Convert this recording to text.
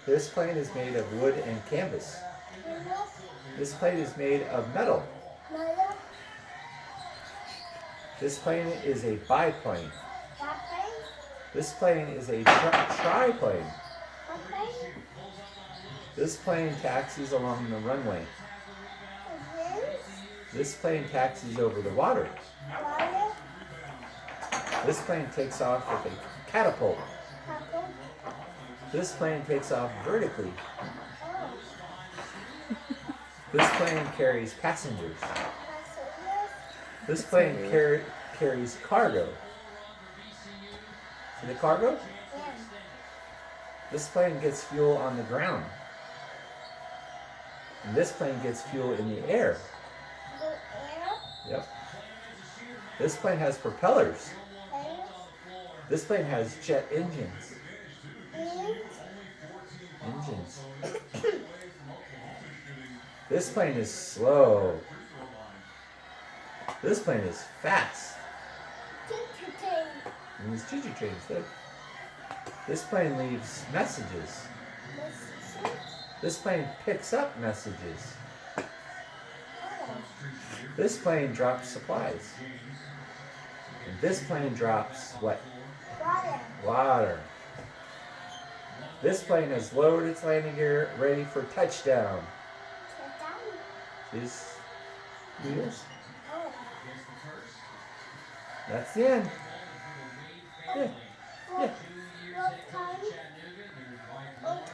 This plane is made of wood and canvas. This plane is made of metal. This plane is a biplane. This plane is a triplane. This plane taxis along the runway. This plane taxis over the water. This plane takes off with a catapult. This plane takes off vertically. This plane carries passengers. This plane carries cargo. See the cargo? This plane gets fuel on the ground. And this plane gets fuel in the air. Yep. This plane has propellers. This plane has jet engines. This plane is slow. This plane is fast. And these choo-choo trains, too. This plane leaves messages. This plane picks up messages. This plane drops supplies. And this plane drops what? Water. This plane has lowered its landing gear, ready for touchdown. These wheels. That's the end. Yeah.